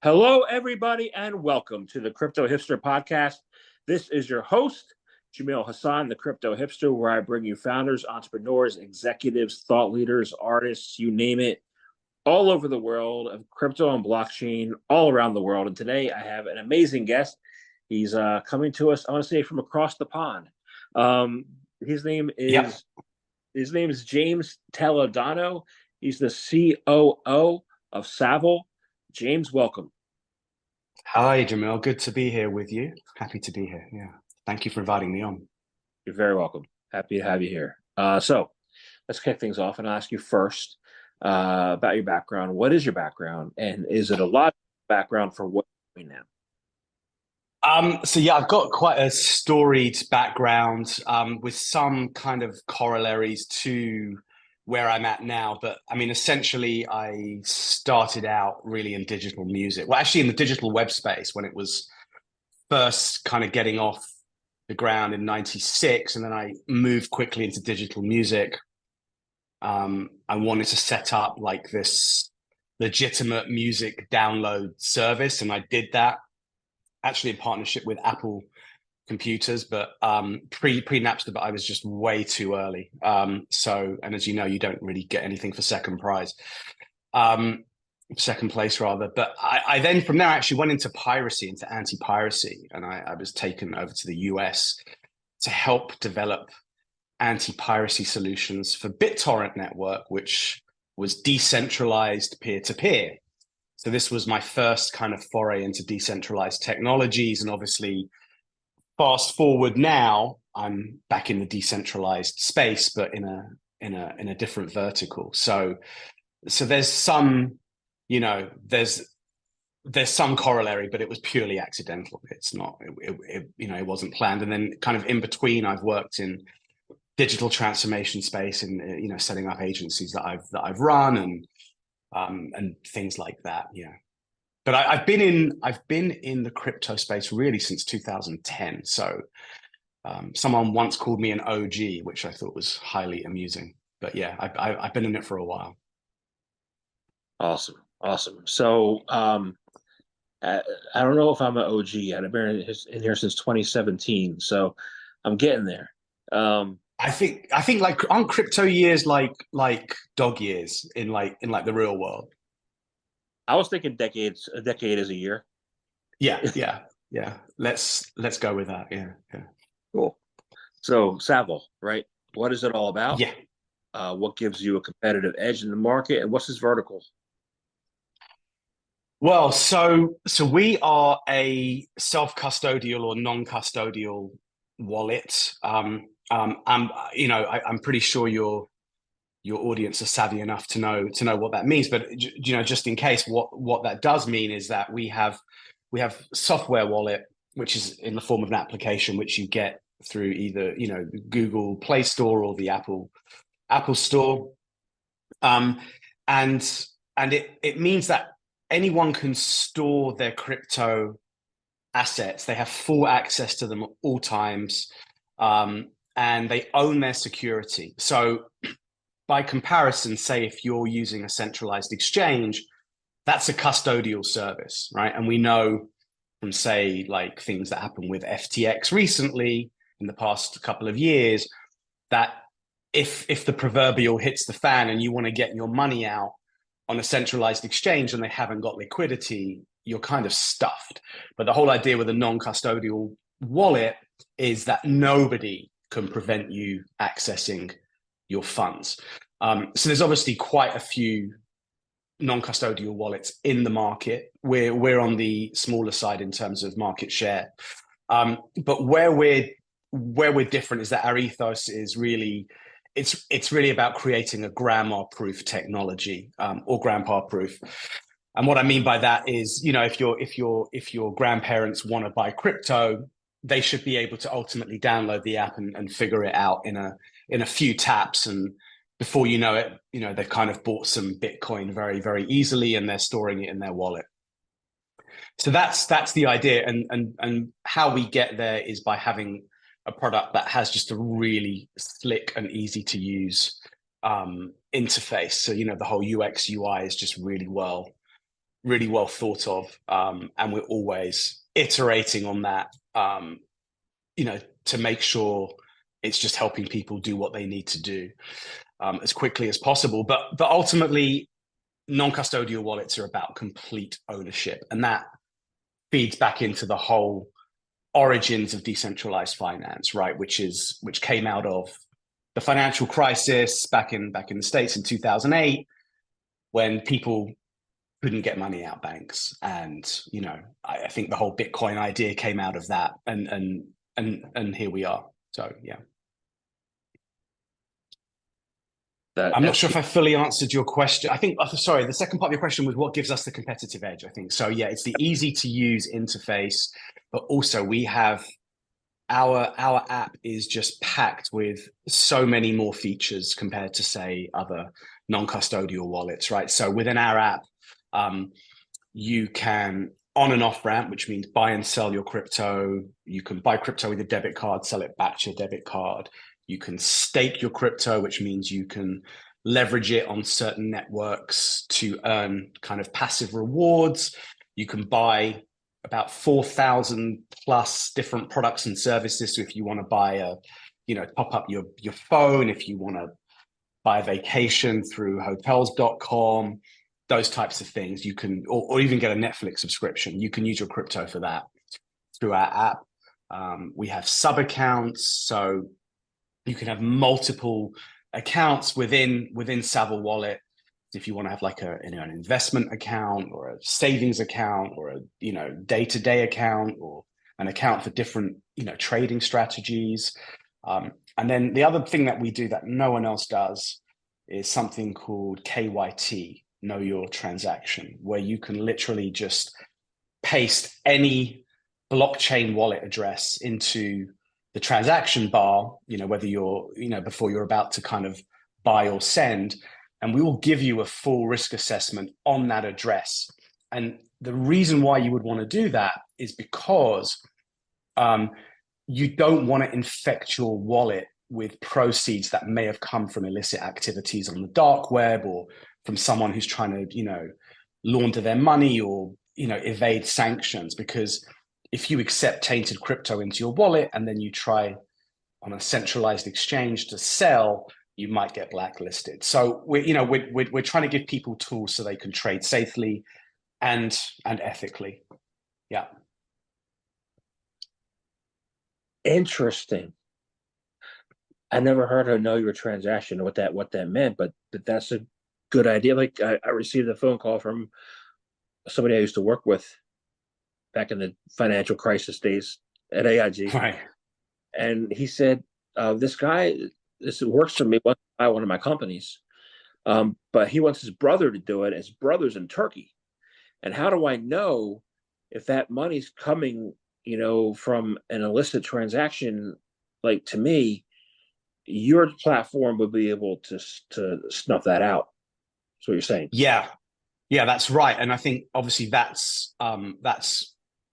Hello, everybody, and welcome to the Crypto Hipster Podcast. This is your host, Jamil Hassan, the Crypto Hipster, where I bring you founders, entrepreneurs, executives, thought leaders, artists, you name it, all over the world of crypto and blockchain, all around the world. And today I have an amazing guest. He's coming to us, I want to say, from across the pond. Um, his name Yep. is his name is James Taladano. He's the COO of Savile. James, welcome. Hi, Jamil. Good to be here with you. Happy to be here. Yeah. Thank you for inviting me on. You're very welcome. Happy to have you here. So let's kick things off and I'll ask you first about your background. What is your background? And is it a lot of background for what you're doing now? So yeah, I've got quite a storied background with some kind of corollaries to where I'm at now. But I mean, essentially, I started out really in digital music. Well, actually, in the digital web space when it was first kind of getting off the ground in '96, and then I moved quickly into digital music. I wanted to set up like this legitimate music download service, and I did that actually in partnership with Apple computers, but pre Napster, but I was just way too early. And as you know, you don't really get anything for second place rather. But I then from there actually went into piracy, into anti-piracy, and I was taken over to the US to help develop anti-piracy solutions for BitTorrent network, which was decentralized peer-to-peer. So this was my first kind of foray into decentralized technologies. And obviously, fast forward now, I'm back in the decentralized space, but in a different vertical. So there's some, there's some corollary, but it was purely accidental. It's not, it wasn't planned. And then kind of in between, I've worked in digital transformation space and setting up agencies that I've run and things like that. Yeah. But I've been in the crypto space really since 2010. So someone once called me an OG, which I thought was highly amusing. But yeah, I've been in it for a while. Awesome. Awesome. So I don't know if I'm an OG yet. I've been in here since 2017. So I'm getting there. Um, I think like aren't crypto years like dog years in the real world? I was thinking decades, a decade is a year. Yeah. Let's go with that. Yeah, yeah. Cool. So Savile, right? What is it all about? Yeah. What gives you a competitive edge in the market, and what's this vertical? Well, so we are a self-custodial or non-custodial wallet. I'm pretty sure your audience are savvy enough to know what that means. But just in case, what that does mean is that we have software wallet, which is in the form of an application which you get through either Google Play Store or the Apple Store, um, and it means that anyone can store their crypto assets. They have full access to them at all times, and they own their security. So by comparison, say if you're using a centralized exchange, that's a custodial service, right? And we know from say like things that happened with FTX recently in the past couple of years that if the proverbial hits the fan and you want to get your money out on a centralized exchange and they haven't got liquidity, you're kind of stuffed. But the whole idea with a non-custodial wallet is that nobody can prevent you accessing your funds. So there's obviously quite a few non-custodial wallets in the market. We're on the smaller side in terms of market share, but where we're different is that our ethos is really it's really about creating a grandma-proof technology, or grandpa-proof. And what I mean by that is, if your grandparents want to buy crypto, they should be able to ultimately download the app and figure it out in a few taps, and before you know it, they've kind of bought some Bitcoin very, very easily, and they're storing it in their wallet. So that's the idea, and how we get there is by having a product that has just a really slick and easy to use interface. So the whole UX UI is just really really well thought of, and we're always iterating on that, to make sure it's just helping people do what they need to do as quickly as possible. But ultimately, non-custodial wallets are about complete ownership, and that feeds back into the whole origins of decentralized finance, right? Which came out of the financial crisis back in the States in 2008, when people couldn't get money out banks, and I think the whole Bitcoin idea came out of that, and here we are. So yeah. I'm not sure if I fully answered your question. I think, sorry, the second part of your question was what gives us the competitive edge, I think. So yeah, it's the easy to use interface, but also we have our app is just packed with so many more features compared to, say, other non-custodial wallets, right? So within our app, you can on and off ramp, which means buy and sell your crypto. You can buy crypto with a debit card, sell it back to your debit card. You can stake your crypto, which means you can leverage it on certain networks to earn kind of passive rewards. You can buy about 4,000 plus different products and services. So if you want to buy top up your phone, if you want to buy a vacation through hotels.com, those types of things, you can, or even get a Netflix subscription, you can use your crypto for that through our app. We have sub accounts, so you can have multiple accounts within Savile Wallet. If you want to have like an investment account or a savings account or a day-to-day account or an account for different trading strategies. And then the other thing that we do that no one else does is something called KYT, Know Your Transaction, where you can literally just paste any blockchain wallet address into the transaction bar, whether you're, before you're about to kind of buy or send, and we will give you a full risk assessment on that address. And the reason why you would want to do that is because you don't want to infect your wallet with proceeds that may have come from illicit activities on the dark web, or from someone who's trying to, launder their money or, evade sanctions. Because if you accept tainted crypto into your wallet and then you try on a centralized exchange to sell, you might get blacklisted. So we're trying to give people tools so they can trade safely and ethically. Yeah. Interesting. I never heard of Know Your Transaction, what that meant, but that's a good idea. Like I received a phone call from somebody I used to work with back in the financial crisis days at AIG. Right. And he said, this guy, this works for me, wants to buy one of my companies. But he wants his brother to do it. His brother's in Turkey. And how do I know if that money's coming, from an illicit transaction? Like, to me, your platform would be able to snuff that out. That's what you're saying. Yeah, that's right. And I think obviously that's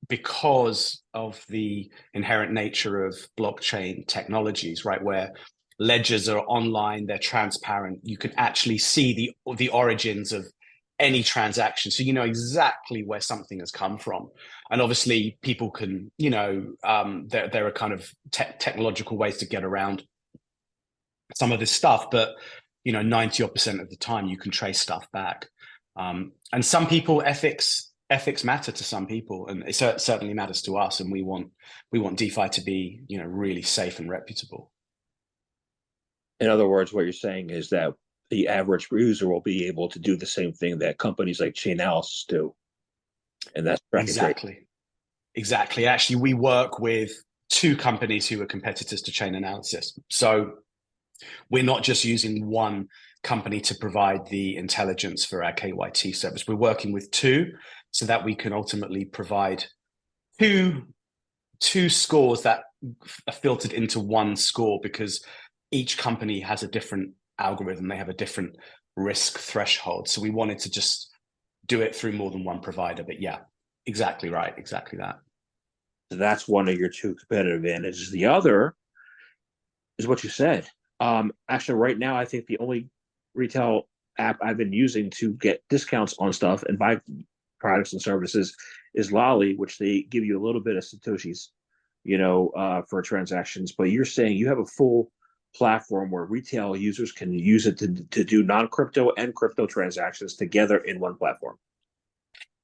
because of the inherent nature of blockchain technologies, right? Where ledgers are online, they're transparent. You can actually see the origins of any transaction, so you know exactly where something has come from. And obviously, people can, there are kind of technological ways to get around some of this stuff, but 90% of the time you can trace stuff back. And some people, ethics matter to some people, and it certainly matters to us. And we want DeFi to be really safe and reputable. In other words, what you're saying is that the average user will be able to do the same thing that companies like Chainalysis do, and that's exactly. Actually, we work with two companies who are competitors to Chainalysis, so we're not just using one company to provide the intelligence for our KYT service. We're working with two, so that we can ultimately provide two scores that are filtered into one score, because each company has a different algorithm. They have a different risk threshold. So we wanted to just do it through more than one provider. But yeah, exactly right. Exactly that. So that's one of your two competitive advantages. The other is what you said. Actually, right now, I think the only retail app I've been using to get discounts on stuff and buy products and services is Lolly, which they give you a little bit of Satoshis, for transactions. But you're saying you have a full platform where retail users can use it to do non-crypto and crypto transactions together in one platform.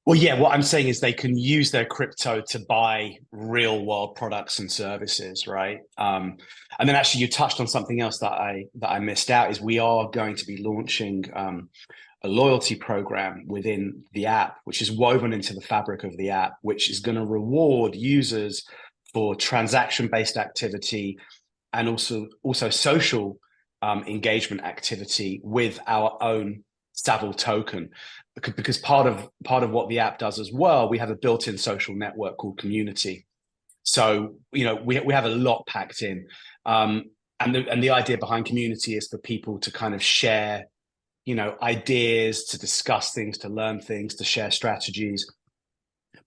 Well, yeah, what I'm saying is they can use their crypto to buy real world products and services, right? And then actually you touched on something else that I missed out is we are going to be launching a loyalty program within the app, which is woven into the fabric of the app, which is going to reward users for transaction-based activity and also social engagement activity with our own Savile token, because part of what the app does as well, we have a built-in social network called Community. So we have a lot packed in, and the idea behind Community is for people to kind of share, ideas, to discuss things, to learn things, to share strategies,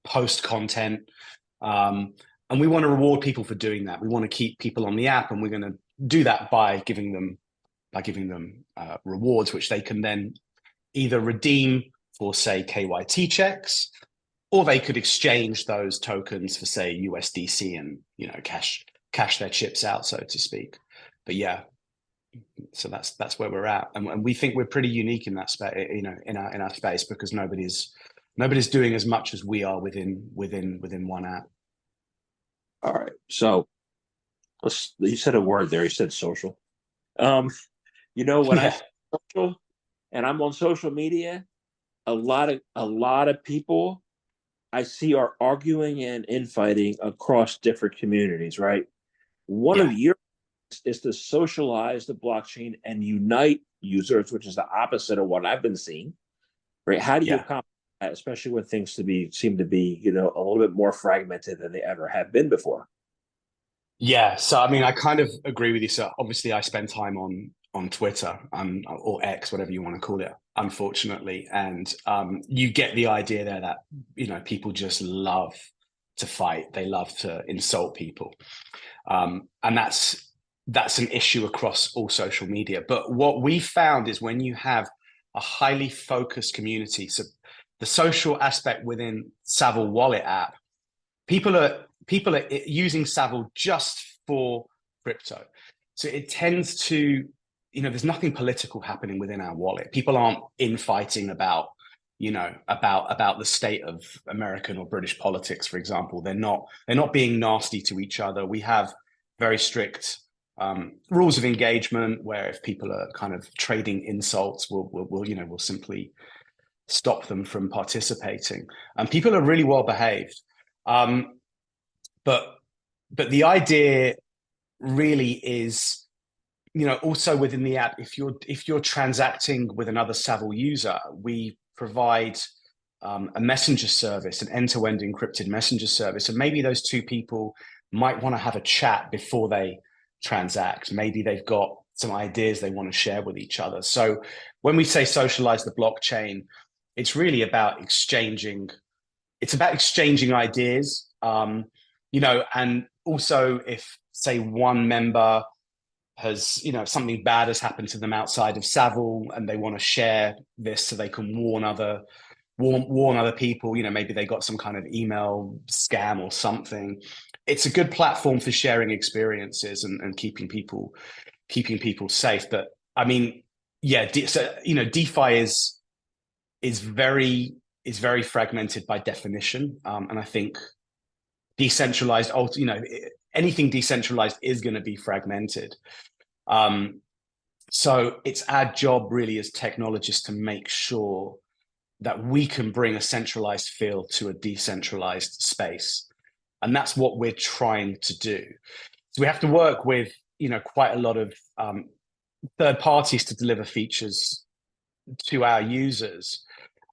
post content, and we want to reward people for doing that. We want to keep people on the app, and we're going to do that by giving them rewards, which they can then either redeem for, say, KYT checks, or they could exchange those tokens for, say, USDC and cash their chips out, so to speak. But yeah, so that's where we're at, and we think we're pretty unique in that space, in our space, because nobody's doing as much as we are within one app. All right, so you said a word there. You said social. When I say social, and I'm on social media, a lot of people I see are arguing and infighting across different communities, right? One of your is to socialize the blockchain and unite users, which is the opposite of what I've been seeing, right? How do you accomplish that, especially when things seem to be, a little bit more fragmented than they ever have been before? Yeah, so I mean, I kind of agree with you. So obviously, I spend time on Twitter, or X, whatever you want to call it, unfortunately, and you get the idea there that people just love to fight. They love to insult people, and that's an issue across all social media. But what we found is when you have a highly focused community, so the social aspect within Savile Wallet app, people are using Savile just for crypto. So it tends to, there's nothing political happening within our wallet. People aren't infighting about the state of American or British politics, for example. They're not being nasty to each other. We have very strict rules of engagement where if people are kind of trading insults, we'll simply stop them from participating. And people are really well behaved. But the idea really is, also within the app, if you're transacting with another Savile user, we provide a messenger service, an end-to-end encrypted messenger service, and maybe those two people might want to have a chat before they transact. Maybe they've got some ideas they want to share with each other. So when we say socialize the blockchain, it's really about exchanging. It's about exchanging ideas. And also if, say, one member has, something bad has happened to them outside of Savile and they want to share this so they can warn other people, maybe they got some kind of email scam or something. It's a good platform for sharing experiences and keeping people safe. But I mean, yeah, DeFi is very fragmented by definition. And I think decentralized, anything decentralized is going to be fragmented. So it's our job really as technologists to make sure that we can bring a centralized feel to a decentralized space. And that's what we're trying to do. So we have to work with, quite a lot of third parties to deliver features to our users.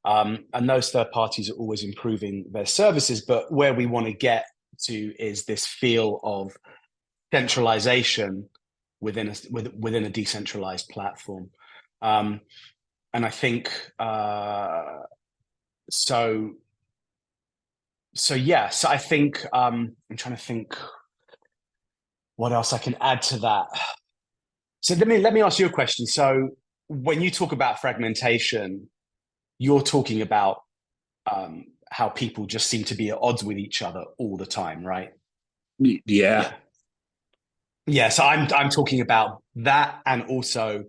And those third parties are always improving their services. But where we want to get to is this feel of centralization within a decentralized platform. And I think so yes, I think I'm trying to think what else I can add to that. So let me ask you a question. So when you talk about fragmentation, you're talking about how people just seem to be at odds with each other all the time, right? Yeah. Yeah. Yeah, so I'm talking about that, and also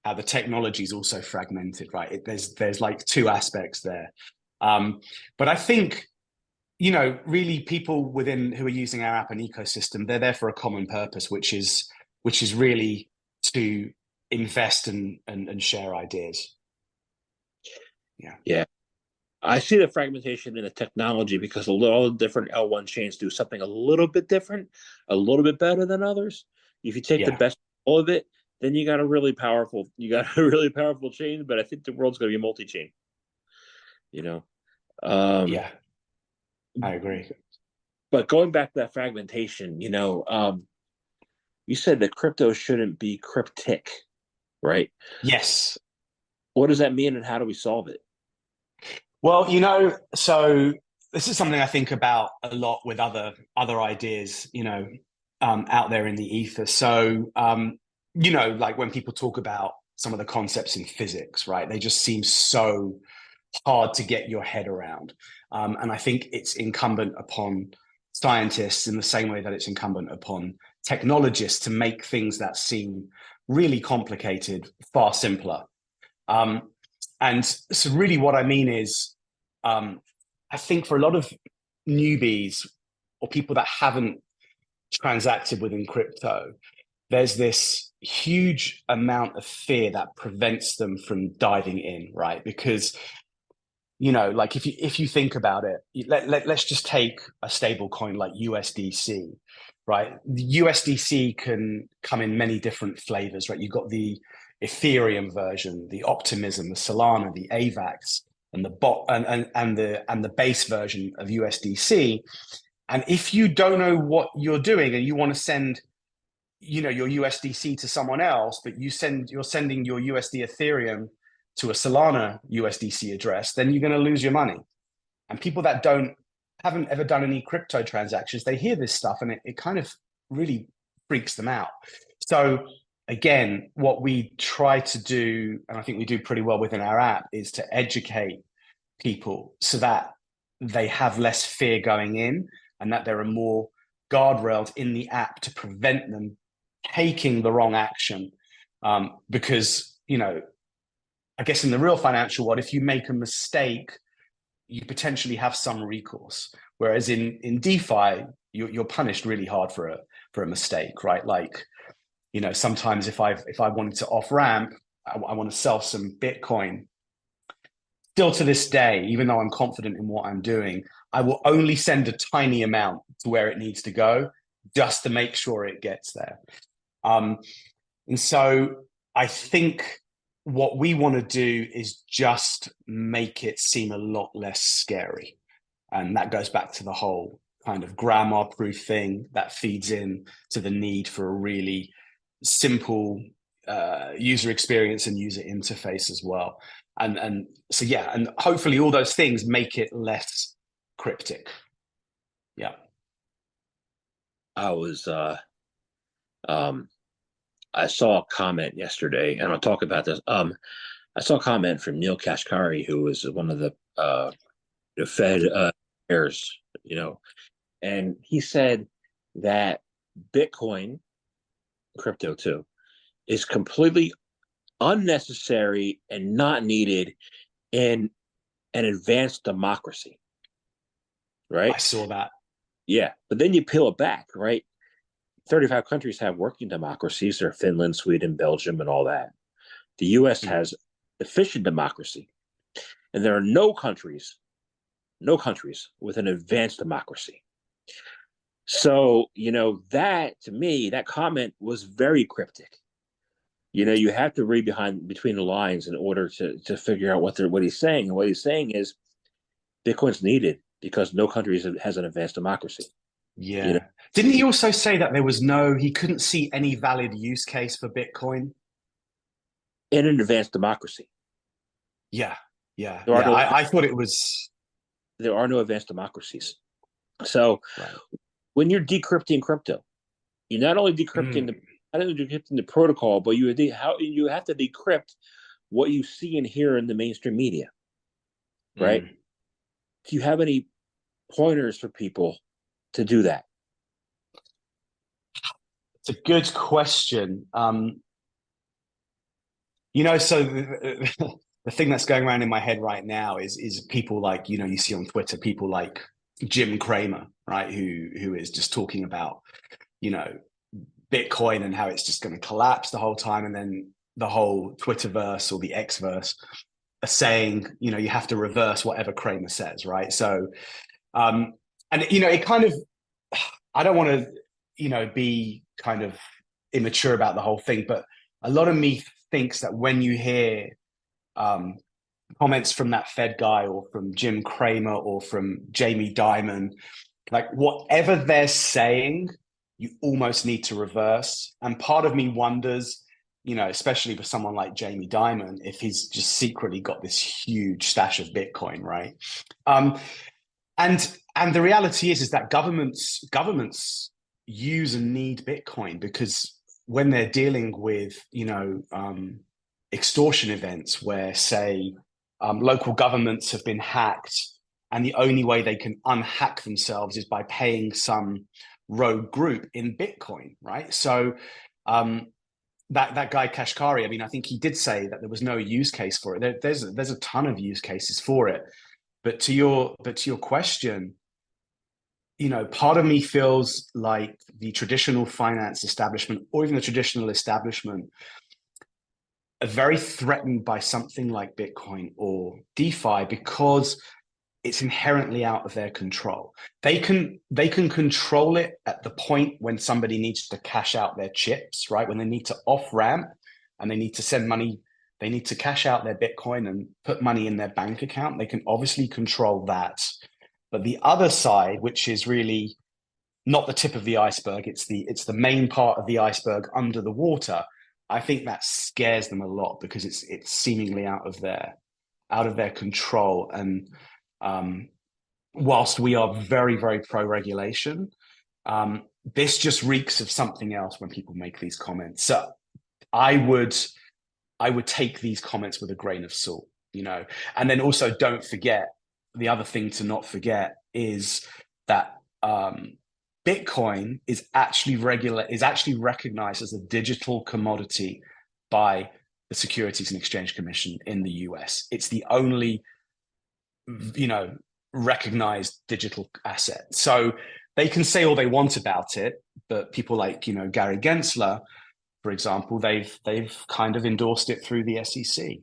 how the technology is also fragmented, right? There's like two aspects there, but I think really people within who are using our app and ecosystem, they're there for a common purpose, which is really to invest and share ideas. Yeah, Yeah. I see the fragmentation in the technology because all the different L1 chains do something a little bit different, a little bit better than others. If you take the yeah, best of all of it, then you got a really powerful chain, but I think the world's going to be multi-chain, you know. Um, yeah. I agree. but going back to that fragmentation, you said that crypto shouldn't be cryptic, right? Yes. What does that mean and how do we solve it? Well, so this is something I think about a lot with other ideas, out there in the ether. So, like when people talk about some of the concepts in physics, right? They just seem so hard to get your head around. And I think it's incumbent upon scientists in the same way that it's incumbent upon technologists to make things that seem really complicated far simpler. Um, and so, really, what I mean is, I think for a lot of newbies or people that haven't transacted within crypto, there's this huge amount of fear that prevents them from diving in, right? Because like if you think about it, let's just take a stable coin like USDC, right? The USDC can come in many different flavors, right? You've got the Ethereum version, the Optimism, the Solana, the AVAX, and the bot and the base version of USDC. And if you don't know what you're doing and you want to send your USDC to someone else, but you're sending your USD Ethereum to a Solana USDC address, then you're going to lose your money. And people that haven't ever done any crypto transactions, they hear this stuff and it kind of really freaks them out. So again, what we try to do, and I think we do pretty well within our app, is to educate people so that they have less fear going in and that there are more guardrails in the app to prevent them taking the wrong action. Because, I guess in the real financial world, if you make a mistake, you potentially have some recourse. Whereas in DeFi, you're punished really hard for a mistake, right? Like, sometimes if I wanted to off ramp, I want to sell some Bitcoin. Still to this day, even though I'm confident in what I'm doing, I will only send a tiny amount to where it needs to go just to make sure it gets there. And so I think what we want to do is just make it seem a lot less scary. And that goes back to the whole kind of grammar proof thing that feeds in to the need for a really simple user experience and user interface as well. And so, yeah, and hopefully all those things make it less cryptic. Yeah. I was I saw a comment yesterday, and I'll talk about this. I saw a comment from Neil Kashkari, who was one of the Fed heirs, and he said that Bitcoin, crypto too, is completely unnecessary and not needed in an advanced democracy, I right? saw that. Yeah, but then you peel it back, right? 35 countries have working democracies. There are Finland, Sweden, Belgium, and all that. The US Mm. has efficient democracy. And there are no countries with an advanced democracy. So, that to me, that comment was very cryptic. You have to read between the lines in order to figure out what he's saying. And what he's saying is Bitcoin's needed because no country has an advanced democracy. You know, Yeah. Didn't he also say that he couldn't see any valid use case for Bitcoin? in an advanced democracy, Yeah. Yeah. there are Yeah. no I thought it was there are no advanced democracies. So right. when you're decrypting crypto, you're not only decrypting Mm. the protocol, but you have to decrypt what you see and hear in the mainstream media, right? Mm. do you have any pointers for people to do that? It's a good question. So the thing that's going around in my head right now is people like, you see on Twitter, people like Jim Cramer, right? Who is just talking about, Bitcoin and how it's just going to collapse the whole time. And then the whole Twitterverse or the Xverse are saying, you have to reverse whatever Cramer says, right? So, and it kind of, I don't want to, be kind of immature about the whole thing, but a lot of me thinks that when you hear comments from that Fed guy or from Jim Cramer or from Jamie Dimon, like whatever they're saying, you almost need to reverse. And part of me wonders, especially for someone like Jamie Dimon, if he's just secretly got this huge stash of Bitcoin, right? And the reality is that governments use and need Bitcoin because when they're dealing with, extortion events where, say, local governments have been hacked, and the only way they can unhack themselves is by paying some rogue group in Bitcoin, right? So that guy Kashkari, I mean, I think he did say that there was no use case for it. There's a ton of use cases for it, but to your question, part of me feels like the traditional finance establishment or even the traditional establishment are very threatened by something like Bitcoin or DeFi because it's inherently out of their control. They can control it at the point when somebody needs to cash out their chips, right? When they need to off ramp and they need to send money, they need to cash out their Bitcoin and put money in their bank account. They can obviously control that. But the other side, which is really not the tip of the iceberg, it's the main part of the iceberg under the water. I think that scares them a lot because it's seemingly out of their control. And whilst we are very, very pro-regulation, this just reeks of something else when people make these comments. So I would take these comments with a grain of salt, and then also don't forget, the other thing to not forget is that Bitcoin is actually recognized as a digital commodity by the Securities and Exchange Commission in the US. It's the only, recognized digital asset. So they can say all they want about it, but people like, Gary Gensler, for example, they've kind of endorsed it through the SEC.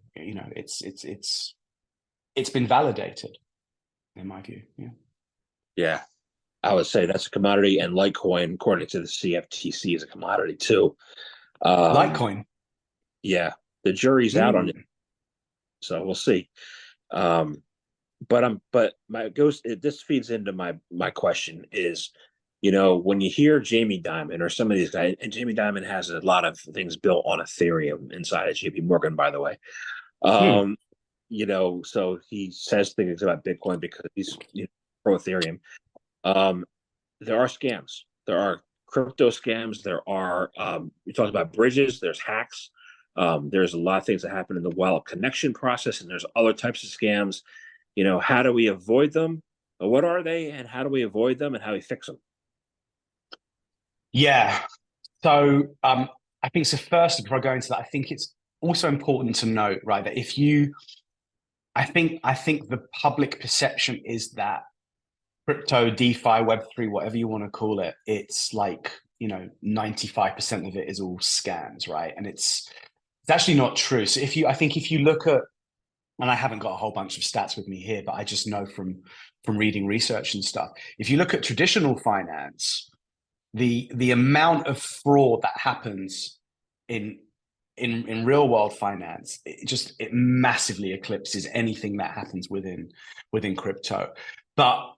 It's been validated, in my view. Yeah. Yeah, I would say that's a commodity, and Litecoin, according to the CFTC, is a commodity too. Litecoin. Yeah, the jury's out on it, so we'll see. But this feeds into my question is, when you hear Jamie Dimon or some of these guys, and Jamie Dimon has a lot of things built on Ethereum inside of JP Morgan, by the way. So he says things about Bitcoin because he's pro Ethereum. There are scams. There are crypto scams. There are we talked about bridges. There's hacks. There's a lot of things that happen in the wallet connection process, and there's other types of scams. How do we avoid them? What are they, and how do we avoid them, and how do we fix them? Yeah. So I think so. First, before I go into that, I think it's also important to note, right, that I think the public perception is that crypto, DeFi, Web3, whatever you want to call it, it's like 95% of it is all scams, right? And it's actually not true. So if you look at, and I haven't got a whole bunch of stats with me here, but I just know from reading research and stuff. If you look at traditional finance, the amount of fraud that happens in real world finance, it massively eclipses anything that happens within crypto. But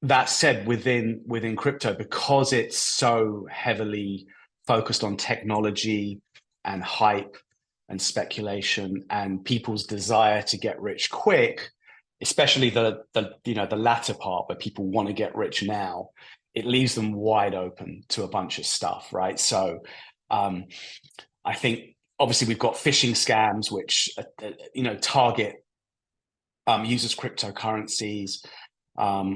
that said, within crypto, because it's so heavily focused on technology and hype and speculation and people's desire to get rich quick, especially the latter part where people want to get rich now, it leaves them wide open to a bunch of stuff, right? So I think obviously we've got phishing scams which target users' cryptocurrencies.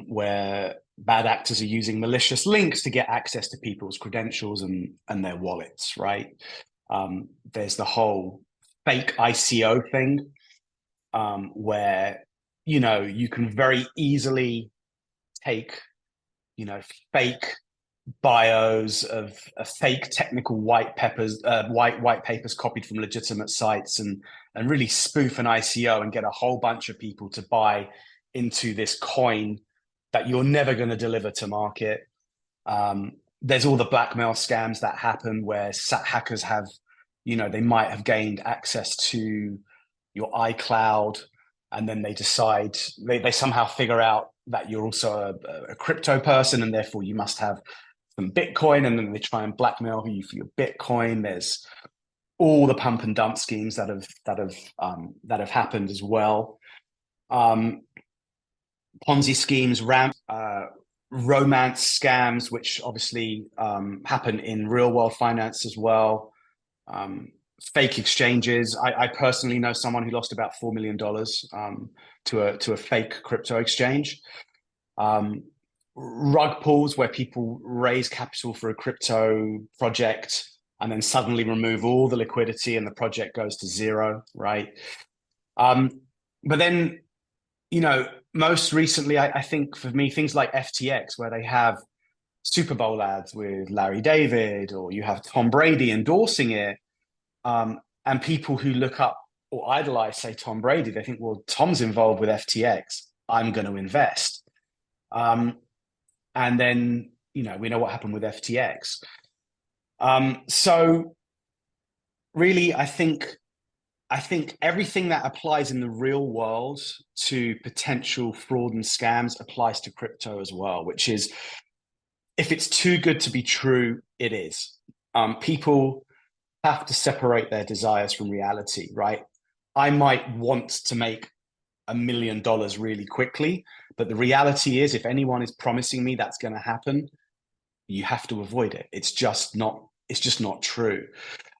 where bad actors are using malicious links to get access to people's credentials and their wallets, right? There's the whole fake ICO thing, where, you can very easily take, fake bios of fake technical white papers copied from legitimate sites and really spoof an ICO and get a whole bunch of people to buy into this coin that you're never going to deliver to market. There's all the blackmail scams that happen where hackers have, they might have gained access to your iCloud, and then they decide they somehow figure out that you're also a crypto person, and therefore you must have some Bitcoin, and then they try and blackmail you for your Bitcoin. There's all the pump and dump schemes that have happened as well. Ponzi schemes, romance scams, which obviously happen in real world finance as well. Fake exchanges. I personally know someone who lost about $4 million to a fake crypto exchange. Rug pulls, where people raise capital for a crypto project and then suddenly remove all the liquidity and the project goes to zero, right? But then, most recently, I think for me, things like FTX, where they have Super Bowl ads with Larry David, or you have Tom Brady endorsing it. And people who look up or idolize, say, Tom Brady, they think, well, Tom's involved with FTX, I'm going to invest. And then, we know what happened with FTX. So really, I think everything that applies in the real world to potential fraud and scams applies to crypto as well, which is, if it's too good to be true, it is. People have to separate their desires from reality, right? I might want to make $1 million really quickly, but the reality is, if anyone is promising me that's going to happen, you have to avoid it. It's just not true.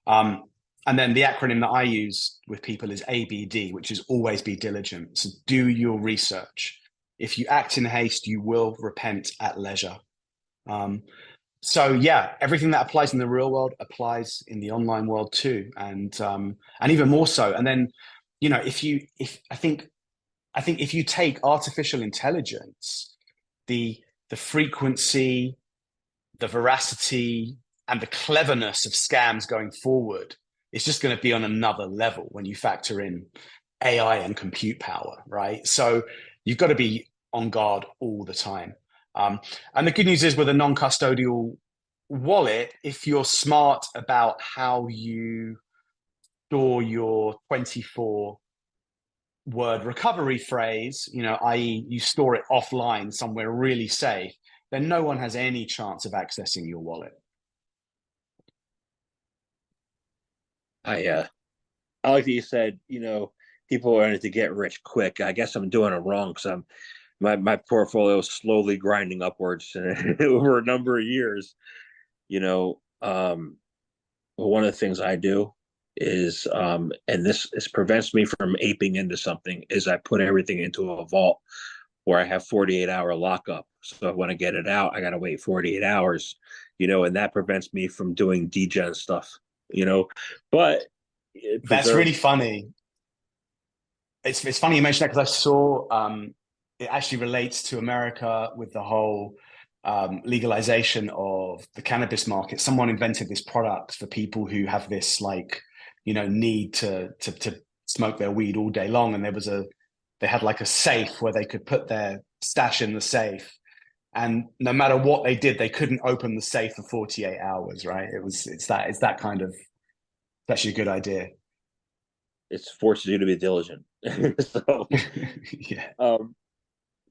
And then the acronym that I use with people is ABD, which is always be diligent. So do your research. If you act in haste, you will repent at leisure. So yeah, everything that applies in the real world applies in the online world too, and even more so. And then, I think if you take artificial intelligence, the frequency, the veracity, and the cleverness of scams going forward, it's just going to be on another level when you factor in AI and compute power, right? So you've got to be on guard all the time. And the good news is, with a non-custodial wallet, if you're smart about how you store your 24-word recovery phrase, i.e. you store it offline somewhere really safe, then no one has any chance of accessing your wallet. I like that you said, people are in it to get rich quick. I guess I'm doing it wrong because my portfolio is slowly grinding upwards over a number of years. One of the things I do is, and this prevents me from aping into something, is I put everything into a vault where I have 48-hour lockup. So when I get it out, I got to wait 48 hours, and that prevents me from doing degen stuff, but that's really funny. It's funny you mentioned that, because I saw it actually relates to America with the whole legalization of the cannabis market. Someone invented this product for people who have this need to smoke their weed all day long, and they had like a safe where they could put their stash in the safe, and no matter what they did, they couldn't open the safe for 48 hours, right? It's that kind of, it's actually a good idea. It forces you to be diligent. So yeah.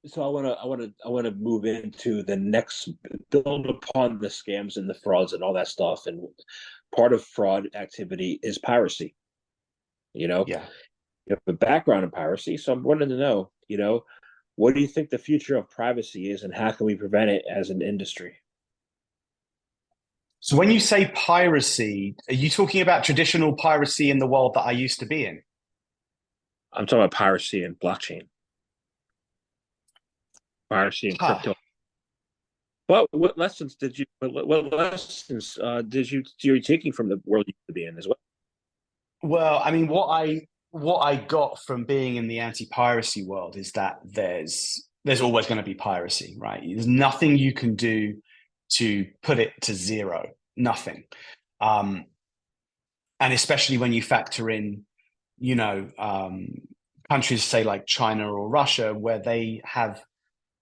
So I want to move into the next, build upon the scams and the frauds and all that stuff. And part of fraud activity is piracy. Yeah. You have a background in piracy, so I'm wanting to know, what do you think the future of privacy is, and how can we prevent it as an industry? So when you say piracy, are you talking about traditional piracy in the world that I used to be in? I'm talking about piracy and blockchain. piracy and Huh. crypto. What lessons did you? What lessons you're taking from the world you used to be in as well? Well, I mean, what I got from being in the anti-piracy world is that there's always going to be piracy, right? There's nothing you can do to put it to zero. Nothing. Um, and especially when you factor in, you know, countries say like China or Russia, where they have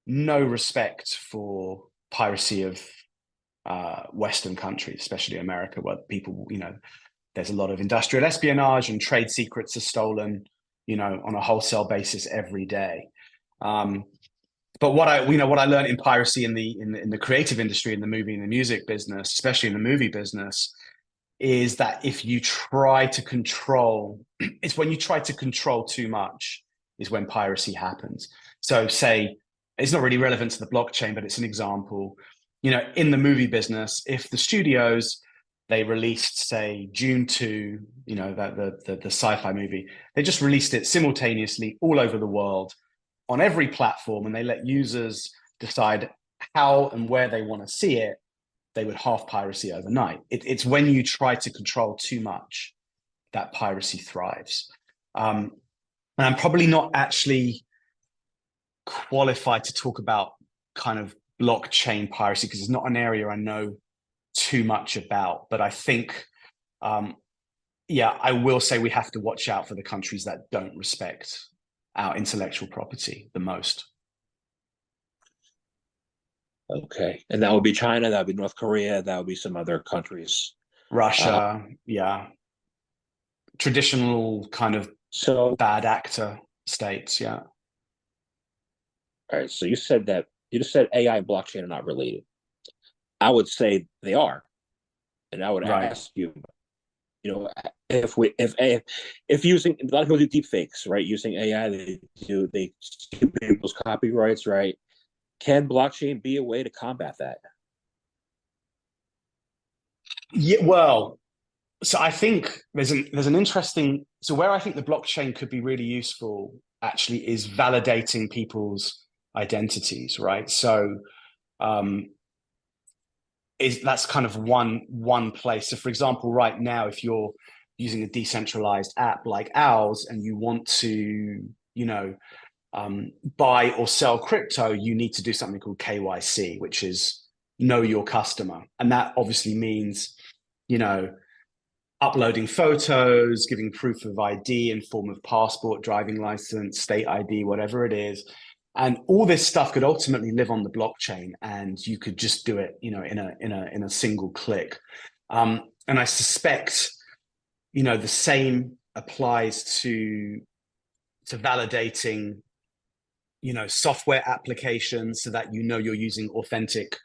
no respect for piracy of Western countries, especially America, where people, there's a lot of industrial espionage and trade secrets are stolen, on a wholesale basis every day. But what I learned in piracy in the creative industry, in the movie and the music business, especially in the movie business, is that if you try to control, it's when you try to control too much is when piracy happens. So say, it's not really relevant to the blockchain, but it's an example. In the movie business, if the studios, they released, say, June 2, the sci-fi movie, they just released it simultaneously all over the world on every platform, and they let users decide how and where they want to see it. They would halve piracy overnight. It's when you try to control too much that piracy thrives. And I'm probably not actually qualified to talk about kind of blockchain piracy because it's not an area I know too much about. But I think, I will say we have to watch out for the countries that don't respect our intellectual property the most. Okay, and that would be China, that would be North Korea, that would be some other countries. Russia, yeah. Traditional kind of So, bad actor states, yeah. all right. So you just said AI and blockchain are not related. I would say they are, and I would Right. ask you, if using a lot of people do deep fakes, right? Using AI, they steal people's copyrights, right? Can blockchain be a way to combat that? Yeah, well, so I think there's an interesting, so where I think the blockchain could be really useful actually is validating people's identities, right? So um that's kind of one place. So for example, right now, if you're using a decentralized app like ours and you want to, buy or sell crypto, you need to do something called KYC, which is know your customer. And that obviously means, you know, uploading photos, giving proof of ID in form of passport, driving license, state ID, whatever it is. And all this stuff could ultimately live on the blockchain, and you could just do it, in a single click. And I suspect, the same applies to validating, software applications so that you're using authentic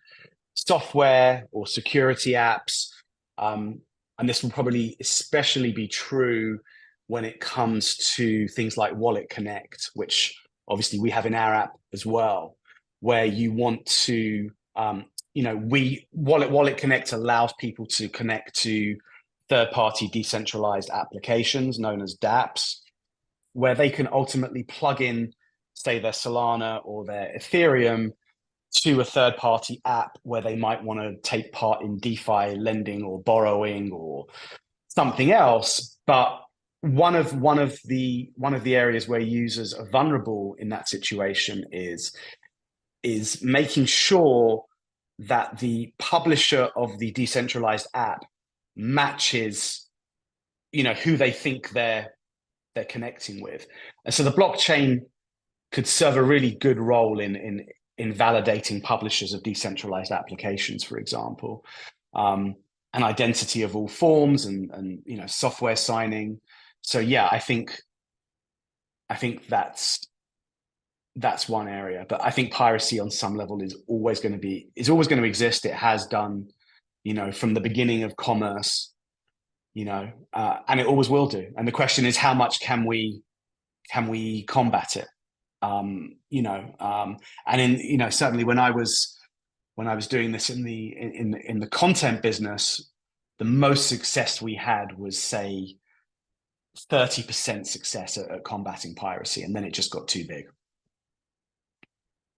software or security apps. And this will probably especially be true when it comes to things like Wallet Connect, which obviously we have in our app as well, where you want to, Wallet Connect allows people to connect to third-party decentralized applications known as dApps, where they can ultimately plug in, say, their Solana or their Ethereum to a third-party app where they might want to take part in DeFi lending or borrowing or something else. But one of the areas where users are vulnerable in that situation is making sure that the publisher of the decentralized app matches, who they think they're connecting with. And so the blockchain could serve a really good role in validating publishers of decentralized applications, for example, and identity of all forms and software signing. So yeah, I think that's one area. But I think piracy on some level is always going to exist. It has done, from the beginning of commerce, and it always will do. And the question is, how much can we combat it? And certainly when I was doing this in the content business, the most success we had was, say, 30% success at combating piracy, and then it just got too big.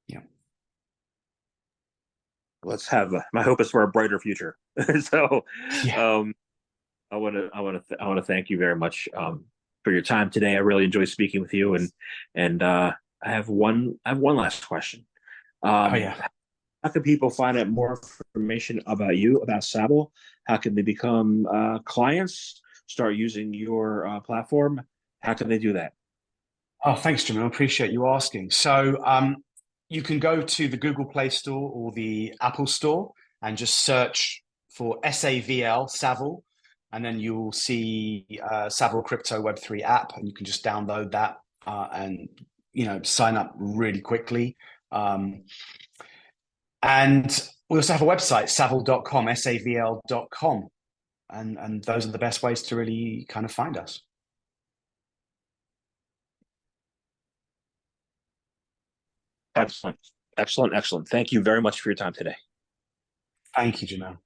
Yeah. my hope is for a brighter future. So, Yeah. um, I want to thank you very much for your time today. I really enjoyed speaking with you, and I have one last question. Oh Um, yeah. how can people find out more information about you, about Savile? How can they become clients? Start using your platform? How can they do that? Oh, thanks, Jamil. Appreciate you asking. So, you can go to the Google Play Store or the Apple Store and just search for SAVL, Savile, and then you'll see Savile Crypto Web3 app, and you can just download that and sign up really quickly. And we also have a website, savile.com, savl.com, and those are the best ways to really kind of find us. Excellent, excellent, excellent. Thank you very much for your time today. Thank you, Jamil.